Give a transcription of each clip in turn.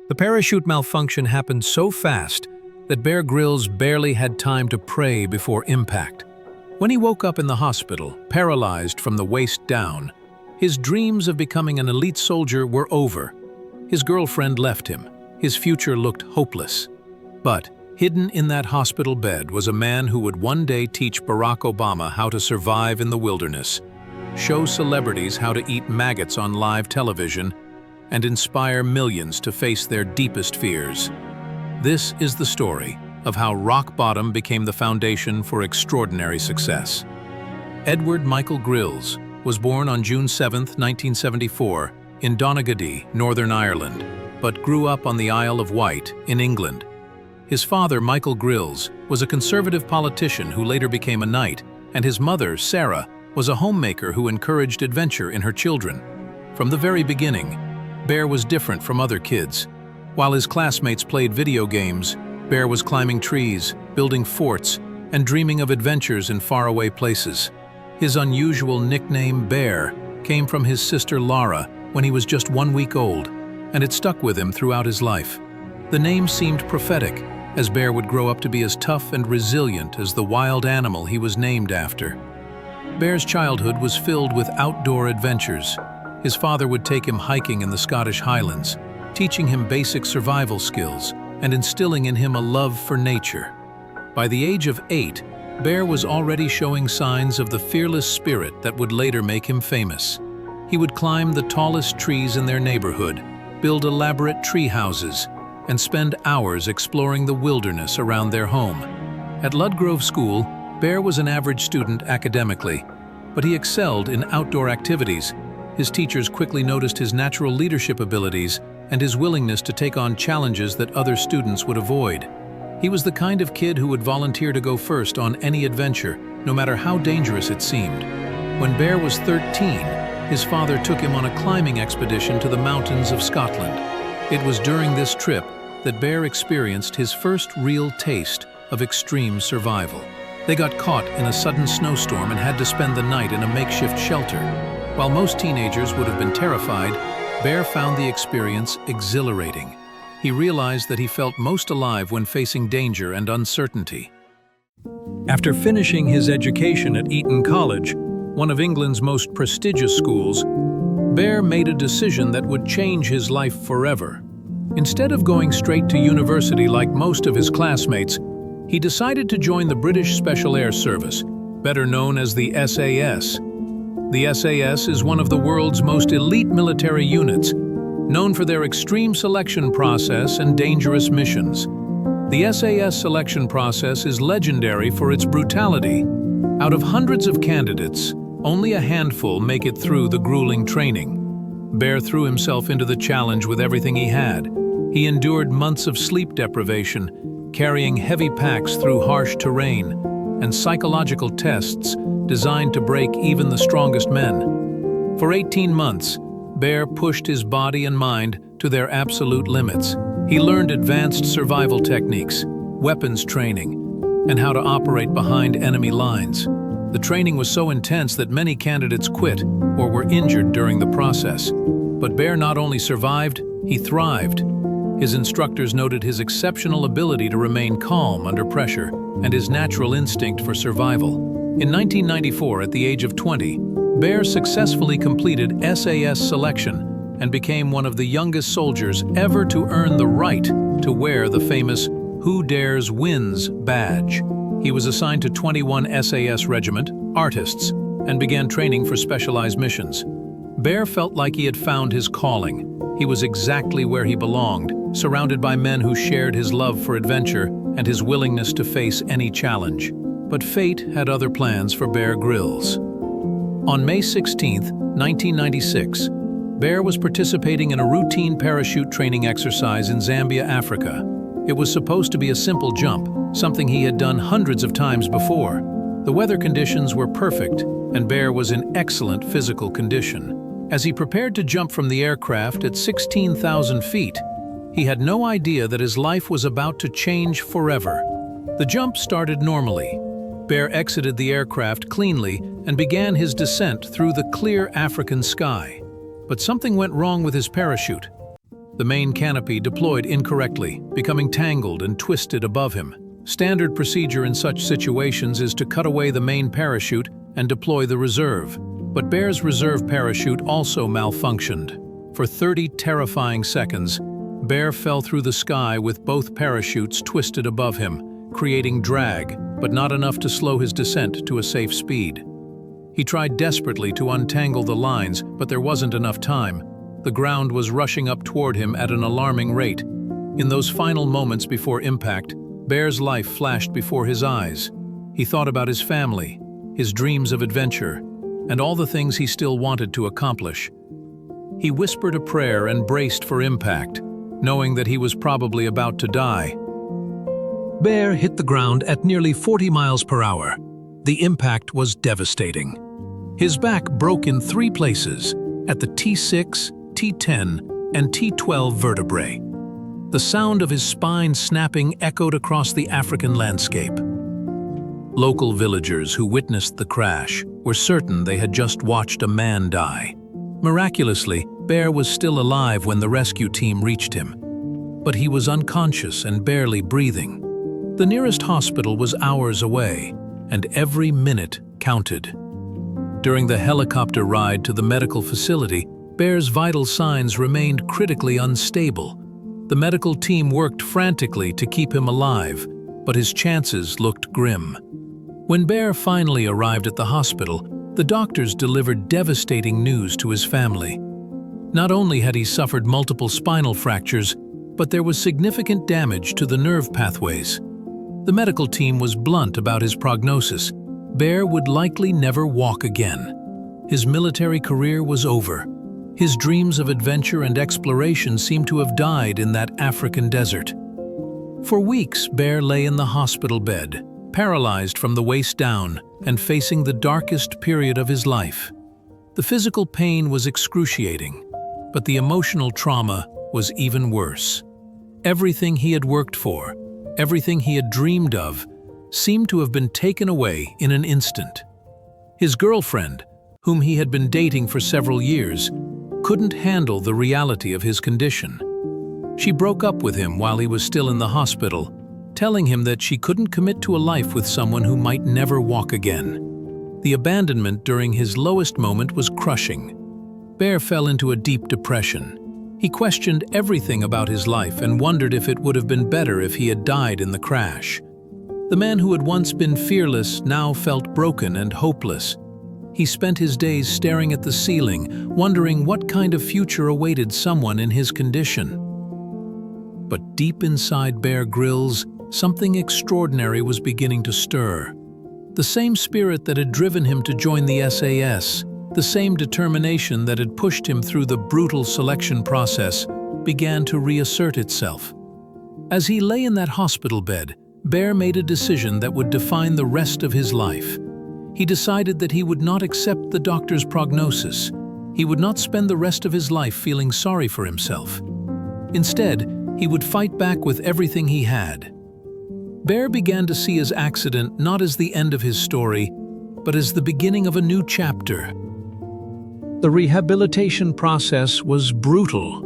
The parachute malfunction happened so fast that Bear Grylls barely had time to pray before impact. When he woke up in the hospital, paralyzed from the waist down, his dreams of becoming an elite soldier were over. His girlfriend left him. His future looked hopeless. But hidden in that hospital bed was a man who would one day teach Barack Obama how to survive in the wilderness, show celebrities how to eat maggots on live television, and inspire millions to face their deepest fears. This is the story of how rock bottom became the foundation for extraordinary success. Edward Michael Grylls was born on June 7, 1974, in Donaghadee, Northern Ireland, but grew up on the Isle of Wight in England. His father, Michael Grylls, was a conservative politician who later became a knight, and his mother, Sarah, was a homemaker who encouraged adventure in her children. From the very beginning, Bear was different from other kids. While his classmates played video games, Bear was climbing trees, building forts, and dreaming of adventures in faraway places. His unusual nickname, Bear, came from his sister Laura when he was just 1 week old, and it stuck with him throughout his life. The name seemed prophetic, as Bear would grow up to be as tough and resilient as the wild animal he was named after. Bear's childhood was filled with outdoor adventures. His father would take him hiking in the Scottish Highlands, teaching him basic survival skills and instilling in him a love for nature. By the age of 8, Bear was already showing signs of the fearless spirit that would later make him famous. He would climb the tallest trees in their neighborhood, build elaborate tree houses, and spend hours exploring the wilderness around their home. At Ludgrove School, Bear was an average student academically, but he excelled in outdoor activities. His teachers quickly noticed his natural leadership abilities and his willingness to take on challenges that other students would avoid. He was the kind of kid who would volunteer to go first on any adventure, no matter how dangerous it seemed. When Bear was 13, his father took him on a climbing expedition to the mountains of Scotland. It was during this trip that Bear experienced his first real taste of extreme survival. They got caught in a sudden snowstorm and had to spend the night in a makeshift shelter. While most teenagers would have been terrified, Bear found the experience exhilarating. He realized that he felt most alive when facing danger and uncertainty. After finishing his education at Eton College, one of England's most prestigious schools, Bear made a decision that would change his life forever. Instead of going straight to university like most of his classmates, he decided to join the British Special Air Service, better known as the SAS. The SAS is one of the world's most elite military units, known for their extreme selection process and dangerous missions. The SAS selection process is legendary for its brutality. Out of hundreds of candidates, only a handful make it through the grueling training. Bear threw himself into the challenge with everything he had. He endured months of sleep deprivation, carrying heavy packs through harsh terrain, and psychological tests designed to break even the strongest men. For 18 months, Bear pushed his body and mind to their absolute limits. He learned advanced survival techniques, weapons training, and how to operate behind enemy lines. The training was so intense that many candidates quit or were injured during the process. But Bear not only survived, he thrived. His instructors noted his exceptional ability to remain calm under pressure and his natural instinct for survival. In 1994, at the age of 20, Bear successfully completed SAS selection and became one of the youngest soldiers ever to earn the right to wear the famous "Who Dares Wins" badge. He was assigned to 21 SAS Regiment, Artists, and began training for specialized missions. Bear felt like he had found his calling. He was exactly where he belonged, surrounded by men who shared his love for adventure and his willingness to face any challenge. But fate had other plans for Bear Grylls. On May 16, 1996, Bear was participating in a routine parachute training exercise in Zambia, Africa. It was supposed to be a simple jump, something he had done hundreds of times before. The weather conditions were perfect, and Bear was in excellent physical condition. As he prepared to jump from the aircraft at 16,000 feet, he had no idea that his life was about to change forever. The jump started normally. Bear exited the aircraft cleanly and began his descent through the clear African sky. But something went wrong with his parachute. The main canopy deployed incorrectly, becoming tangled and twisted above him. Standard procedure in such situations is to cut away the main parachute and deploy the reserve. But Bear's reserve parachute also malfunctioned. For 30 terrifying seconds, Bear fell through the sky with both parachutes twisted above him, creating drag, but not enough to slow his descent to a safe speed. He tried desperately to untangle the lines, but there wasn't enough time. The ground was rushing up toward him at an alarming rate. In those final moments before impact, Bear's life flashed before his eyes. He thought about his family, his dreams of adventure, and all the things he still wanted to accomplish. He whispered a prayer and braced for impact, knowing that he was probably about to die. Bear hit the ground at nearly 40 miles per hour. The impact was devastating. His back broke in 3 places, at the T6, T10, and T12 vertebrae. The sound of his spine snapping echoed across the African landscape. Local villagers who witnessed the crash were certain they had just watched a man die. Miraculously, Bear was still alive when the rescue team reached him. But he was unconscious and barely breathing. The nearest hospital was hours away, and every minute counted. During the helicopter ride to the medical facility, Bear's vital signs remained critically unstable. The medical team worked frantically to keep him alive, but his chances looked grim. When Bear finally arrived at the hospital, the doctors delivered devastating news to his family. Not only had he suffered multiple spinal fractures, but there was significant damage to the nerve pathways. The medical team was blunt about his prognosis. Bear would likely never walk again. His military career was over. His dreams of adventure and exploration seemed to have died in that African desert. For weeks, Bear lay in the hospital bed, paralyzed from the waist down and facing the darkest period of his life. The physical pain was excruciating, but the emotional trauma was even worse. Everything he had worked for, everything he had dreamed of, seemed to have been taken away in an instant. His girlfriend, whom he had been dating for several years, couldn't handle the reality of his condition. She broke up with him while he was still in the hospital, telling him that she couldn't commit to a life with someone who might never walk again. The abandonment during his lowest moment was crushing. Bear fell into a deep depression. He questioned everything about his life and wondered if it would have been better if he had died in the crash. The man who had once been fearless now felt broken and hopeless. He spent his days staring at the ceiling, wondering what kind of future awaited someone in his condition. But deep inside Bear Grylls, something extraordinary was beginning to stir. The same spirit that had driven him to join the SAS, the same determination that had pushed him through the brutal selection process, began to reassert itself. As he lay in that hospital bed, Bear made a decision that would define the rest of his life. He decided that he would not accept the doctor's prognosis. He would not spend the rest of his life feeling sorry for himself. Instead, he would fight back with everything he had. Bear began to see his accident not as the end of his story, but as the beginning of a new chapter. The rehabilitation process was brutal.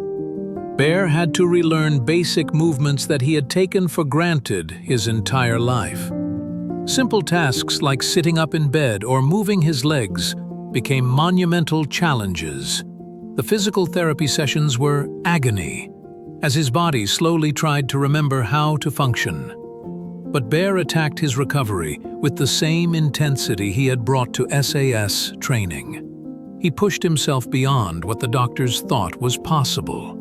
Bear had to relearn basic movements that he had taken for granted his entire life. Simple tasks like sitting up in bed or moving his legs became monumental challenges. The physical therapy sessions were agony, as his body slowly tried to remember how to function. But Bear attacked his recovery with the same intensity he had brought to SAS training. He pushed himself beyond what the doctors thought was possible.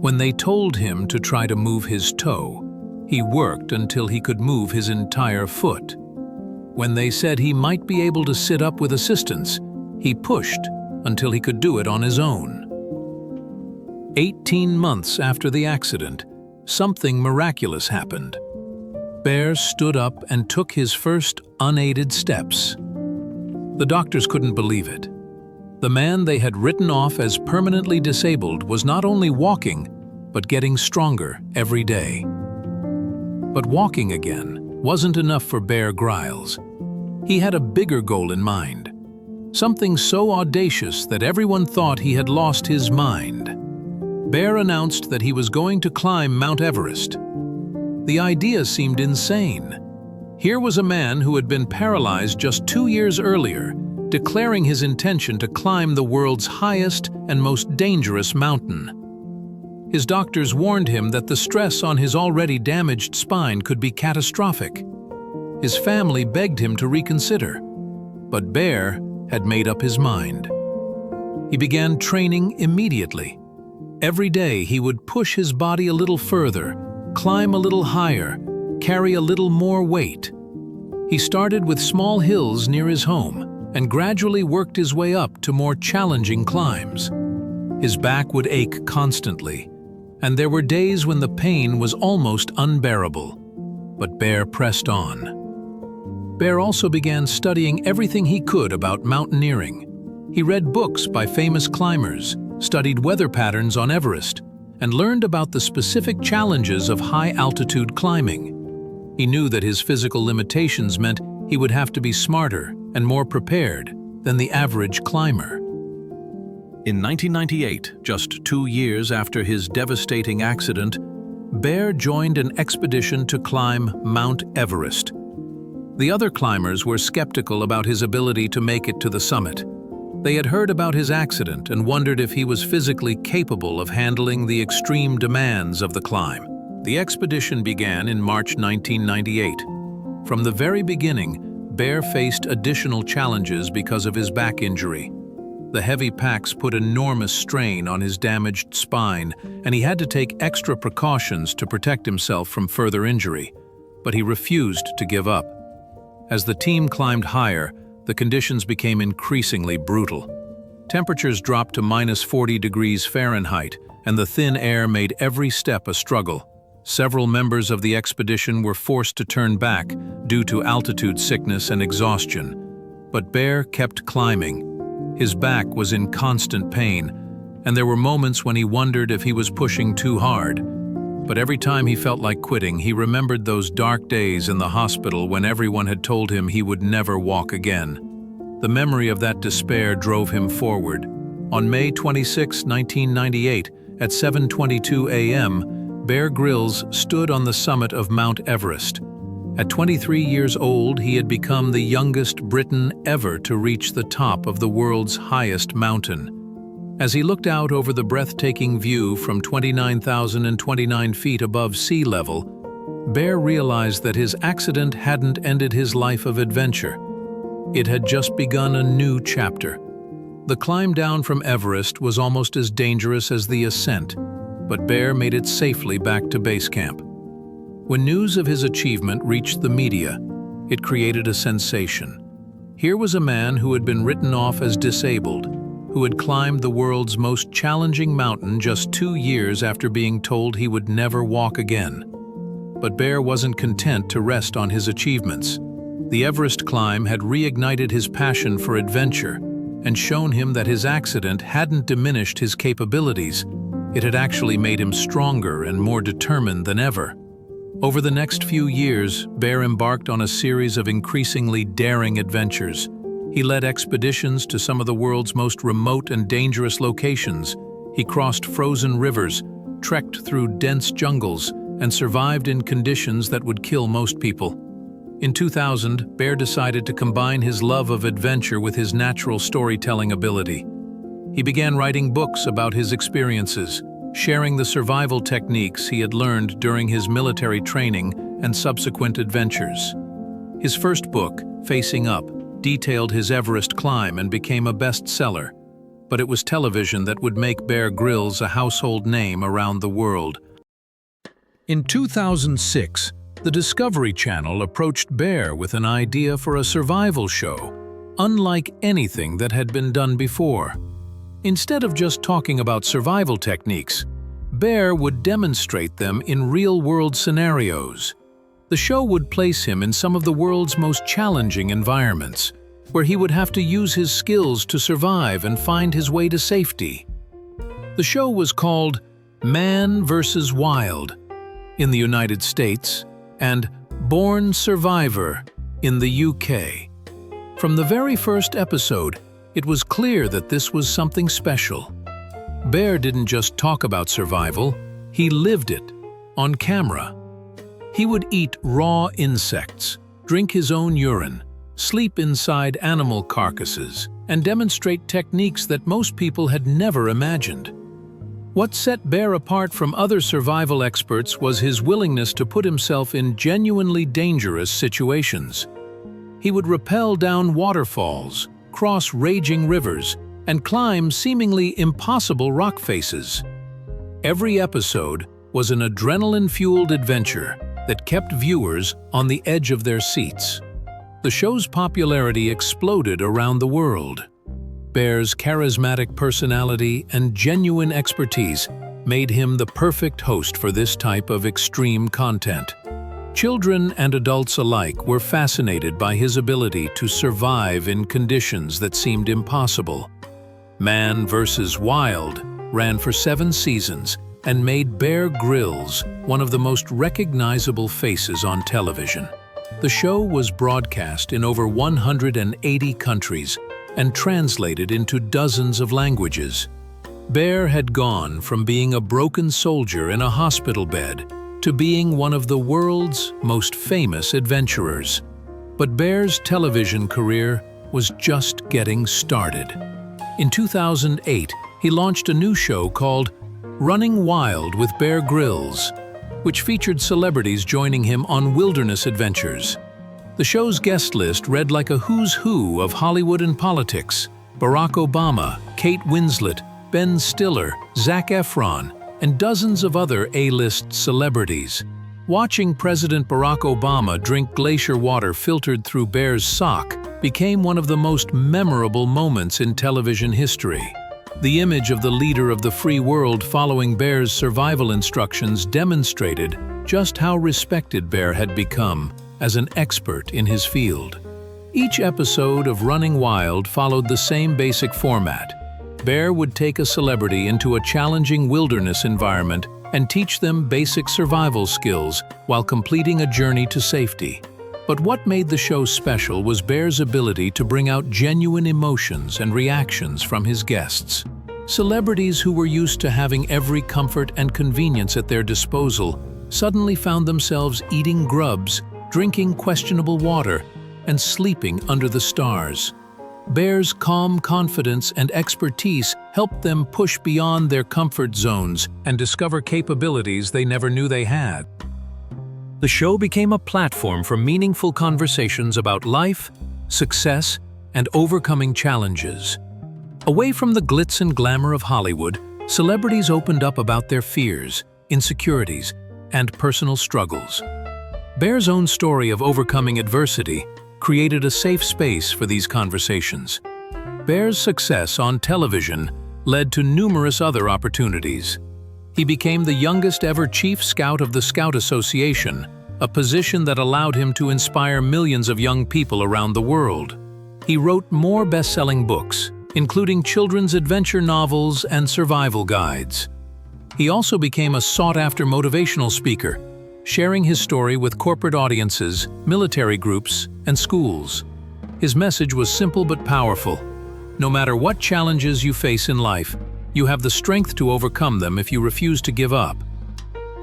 When they told him to try to move his toe, he worked until he could move his entire foot. When they said he might be able to sit up with assistance, he pushed until he could do it on his own. 18 months after the accident, something miraculous happened. Bear stood up and took his first unaided steps. The doctors couldn't believe it. The man they had written off as permanently disabled was not only walking, but getting stronger every day. But walking again wasn't enough for Bear Grylls. He had a bigger goal in mind, something so audacious that everyone thought he had lost his mind. Bear announced that he was going to climb Mount Everest. The idea seemed insane. Here was a man who had been paralyzed just 2 years earlier, declaring his intention to climb the world's highest and most dangerous mountain. His doctors warned him that the stress on his already damaged spine could be catastrophic. His family begged him to reconsider, but Bear had made up his mind. He began training immediately. Every day he would push his body a little further, climb a little higher, carry a little more weight. He started with small hills near his home and gradually worked his way up to more challenging climbs. His back would ache constantly, and there were days when the pain was almost unbearable. But Bear pressed on. Bear also began studying everything he could about mountaineering. He read books by famous climbers, studied weather patterns on Everest, and learned about the specific challenges of high-altitude climbing. He knew that his physical limitations meant he would have to be smarter and more prepared than the average climber. In 1998, just 2 years after his devastating accident, Bear joined an expedition to climb Mount Everest. The other climbers were skeptical about his ability to make it to the summit. They had heard about his accident and wondered if he was physically capable of handling the extreme demands of the climb. The expedition began in March 1998. From the very beginning, Bear faced additional challenges because of his back injury. The heavy packs put enormous strain on his damaged spine, and he had to take extra precautions to protect himself from further injury. But he refused to give up. As the team climbed higher, the conditions became increasingly brutal. Temperatures dropped to -40 degrees Fahrenheit, and the thin air made every step a struggle. Several members of the expedition were forced to turn back due to altitude sickness and exhaustion. But Bear kept climbing. His back was in constant pain, and there were moments when he wondered if he was pushing too hard. But every time he felt like quitting, he remembered those dark days in the hospital when everyone had told him he would never walk again. The memory of that despair drove him forward. On May 26, 1998, at 7:22 a.m., Bear Grylls stood on the summit of Mount Everest. At 23 years old, he had become the youngest Briton ever to reach the top of the world's highest mountain. As he looked out over the breathtaking view from 29,029 feet above sea level, Bear realized that his accident hadn't ended his life of adventure. It had just begun a new chapter. The climb down from Everest was almost as dangerous as the ascent, but Bear made it safely back to base camp. When news of his achievement reached the media, it created a sensation. Here was a man who had been written off as disabled, who had climbed the world's most challenging mountain just 2 years after being told he would never walk again. But Bear wasn't content to rest on his achievements. The Everest climb had reignited his passion for adventure and shown him that his accident hadn't diminished his capabilities. It had actually made him stronger and more determined than ever. Over the next few years, Bear embarked on a series of increasingly daring adventures. He led expeditions to some of the world's most remote and dangerous locations. He crossed frozen rivers, trekked through dense jungles, and survived in conditions that would kill most people. In 2000, Bear decided to combine his love of adventure with his natural storytelling ability. He began writing books about his experiences, sharing the survival techniques he had learned during his military training and subsequent adventures. His first book, Facing Up, detailed his Everest climb and became a bestseller, but it was television that would make Bear Grylls a household name around the world. In 2006, the Discovery Channel approached Bear with an idea for a survival show, unlike anything that had been done before. Instead of just talking about survival techniques, Bear would demonstrate them in real-world scenarios. The show would place him in some of the world's most challenging environments, where he would have to use his skills to survive and find his way to safety. The show was called Man vs. Wild in the United States and Born Survivor in the UK. From the very first episode, it was clear that this was something special. Bear didn't just talk about survival, he lived it, on camera. He would eat raw insects, drink his own urine, sleep inside animal carcasses, and demonstrate techniques that most people had never imagined. What set Bear apart from other survival experts was his willingness to put himself in genuinely dangerous situations. He would rappel down waterfalls, cross raging rivers, and climb seemingly impossible rock faces. Every episode was an adrenaline-fueled adventure that kept viewers on the edge of their seats. The show's popularity exploded around the world. Bear's charismatic personality and genuine expertise made him the perfect host for this type of extreme content. Children and adults alike were fascinated by his ability to survive in conditions that seemed impossible. Man vs. Wild ran for 7 seasons and made Bear Grylls one of the most recognizable faces on television. The show was broadcast in over 180 countries and translated into dozens of languages. Bear had gone from being a broken soldier in a hospital bed to being one of the world's most famous adventurers. But Bear's television career was just getting started. In 2008, he launched a new show called Running Wild with Bear Grylls, which featured celebrities joining him on wilderness adventures. The show's guest list read like a who's who of Hollywood and politics: Barack Obama, Kate Winslet, Ben Stiller, Zac Efron, and dozens of other A-list celebrities. Watching President Barack Obama drink glacier water filtered through Bear's sock became one of the most memorable moments in television history. The image of the leader of the free world following Bear's survival instructions demonstrated just how respected Bear had become as an expert in his field. Each episode of Running Wild followed the same basic format. Bear would take a celebrity into a challenging wilderness environment and teach them basic survival skills while completing a journey to safety. But what made the show special was Bear's ability to bring out genuine emotions and reactions from his guests. Celebrities who were used to having every comfort and convenience at their disposal suddenly found themselves eating grubs, drinking questionable water, and sleeping under the stars. Bear's calm confidence and expertise helped them push beyond their comfort zones and discover capabilities they never knew they had. The show became a platform for meaningful conversations about life, success, and overcoming challenges. Away from the glitz and glamour of Hollywood, celebrities opened up about their fears, insecurities, and personal struggles. Bear's own story of overcoming adversity created a safe space for these conversations. Bear's success on television led to numerous other opportunities. He became the youngest ever Chief Scout of the Scout Association, a position that allowed him to inspire millions of young people around the world. He wrote more best-selling books, including children's adventure novels and survival guides. He also became a sought-after motivational speaker, sharing his story with corporate audiences, military groups, and schools. His message was simple but powerful. No matter what challenges you face in life, you have the strength to overcome them if you refuse to give up.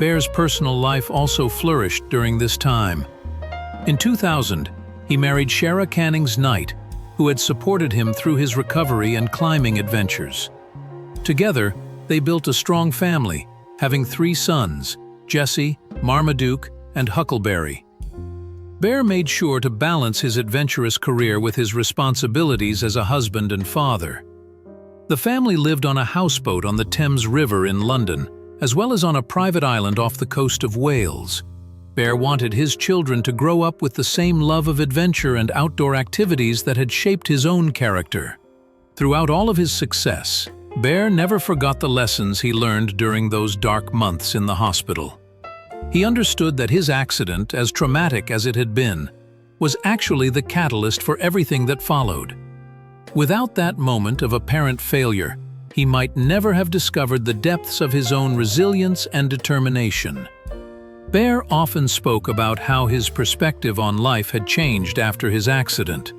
Bear's personal life also flourished during this time. In 2000, he married Shara Cannings Knight, who had supported him through his recovery and climbing adventures. Together, they built a strong family, having 3 sons: Jesse, Marmaduke, and Huckleberry. Bear made sure to balance his adventurous career with his responsibilities as a husband and father. The family lived on a houseboat on the Thames River in London, as well as on a private island off the coast of Wales. Bear wanted his children to grow up with the same love of adventure and outdoor activities that had shaped his own character. Throughout all of his success, Bear never forgot the lessons he learned during those dark months in the hospital. He understood that his accident, as traumatic as it had been, was actually the catalyst for everything that followed. Without that moment of apparent failure, he might never have discovered the depths of his own resilience and determination. Bear often spoke about how his perspective on life had changed after his accident.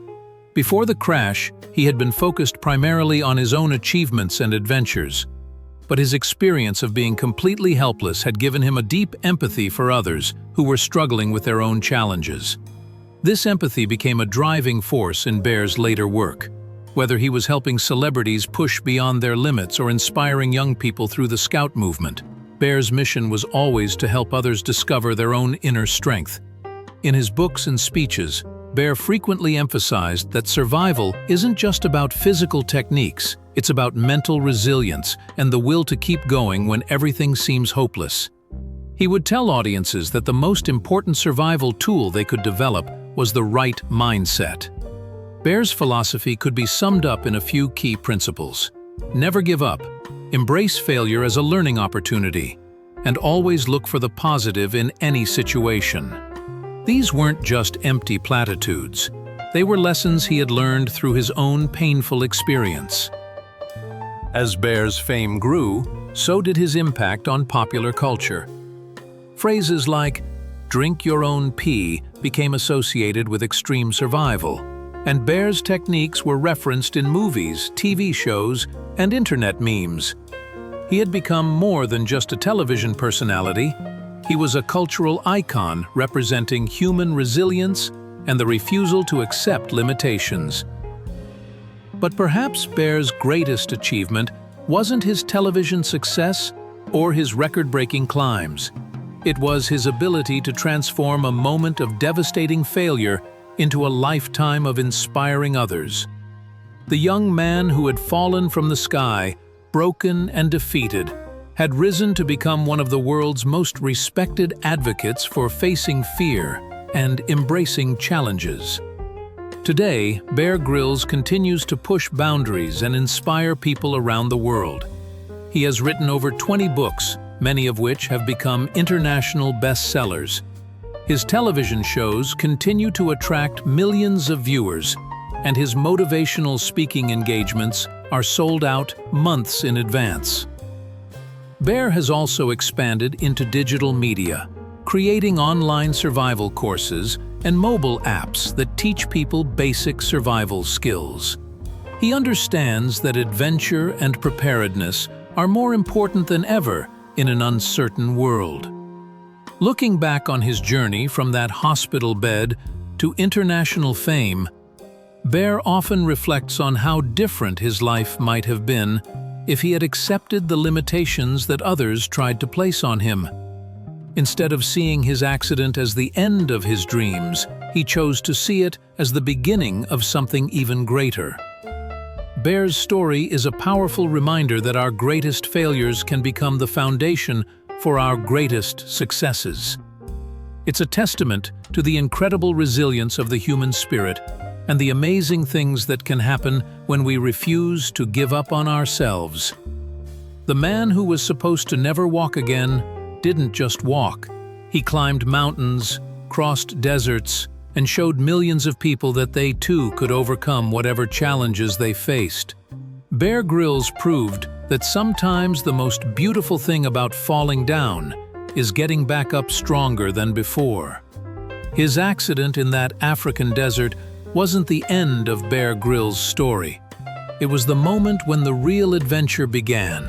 Before the crash, he had been focused primarily on his own achievements and adventures. but his experience of being completely helpless had given him a deep empathy for others who were struggling with their own challenges. This empathy became a driving force in Bear's later work. Whether he was helping celebrities push beyond their limits or inspiring young people through the Scout movement, Bear's mission was always to help others discover their own inner strength. In his books and speeches, Bear frequently emphasized that survival isn't just about physical techniques, it's about mental resilience and the will to keep going when everything seems hopeless. He would tell audiences that the most important survival tool they could develop was the right mindset. Bear's philosophy could be summed up in a few key principles. Never give up, embrace failure as a learning opportunity, and always look for the positive in any situation. These weren't just empty platitudes. They were lessons he had learned through his own painful experience. As Bear's fame grew, so did his impact on popular culture. Phrases like, "drink your own pee," became associated with extreme survival, and Bear's techniques were referenced in movies, TV shows, and internet memes. He had become more than just a television personality. He was a cultural icon representing human resilience and the refusal to accept limitations. But perhaps Bear's greatest achievement wasn't his television success or his record-breaking climbs. It was his ability to transform a moment of devastating failure into a lifetime of inspiring others. The young man who had fallen from the sky, broken and defeated, had risen to become one of the world's most respected advocates for facing fear and embracing challenges. Today, Bear Grylls continues to push boundaries and inspire people around the world. He has written over 20 books, many of which have become international bestsellers. His television shows continue to attract millions of viewers, and his motivational speaking engagements are sold out months in advance. Bear has also expanded into digital media, creating online survival courses and mobile apps that teach people basic survival skills. He understands that adventure and preparedness are more important than ever in an uncertain world. Looking back on his journey from that hospital bed to international fame, Bear often reflects on how different his life might have been if he had accepted the limitations that others tried to place on him. Instead of seeing his accident as the end of his dreams, he chose to see it as the beginning of something even greater. Bear's story is a powerful reminder that our greatest failures can become the foundation for our greatest successes. It's a testament to the incredible resilience of the human spirit and the amazing things that can happen when we refuse to give up on ourselves. The man who was supposed to never walk again didn't just walk. He climbed mountains, crossed deserts, and showed millions of people that they too could overcome whatever challenges they faced. Bear Grylls proved that sometimes the most beautiful thing about falling down is getting back up stronger than before. His accident in that African desert wasn't the end of Bear Grylls' story. It was the moment when the real adventure began.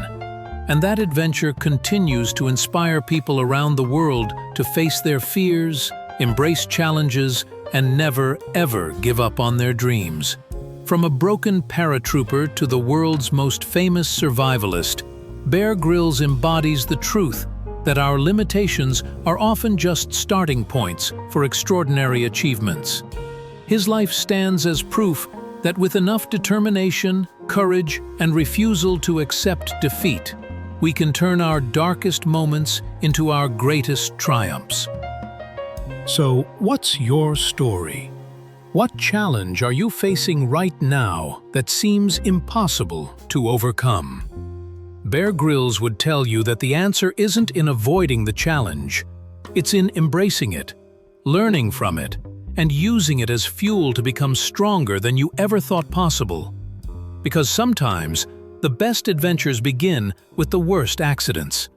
And that adventure continues to inspire people around the world to face their fears, embrace challenges, and never, ever give up on their dreams. From a broken paratrooper to the world's most famous survivalist, Bear Grylls embodies the truth that our limitations are often just starting points for extraordinary achievements. His life stands as proof that with enough determination, courage, and refusal to accept defeat, we can turn our darkest moments into our greatest triumphs. So, what's your story? What challenge are you facing right now that seems impossible to overcome? Bear Grylls would tell you that the answer isn't in avoiding the challenge. It's in embracing it, learning from it, and using it as fuel to become stronger than you ever thought possible. Because sometimes, the best adventures begin with the worst accidents.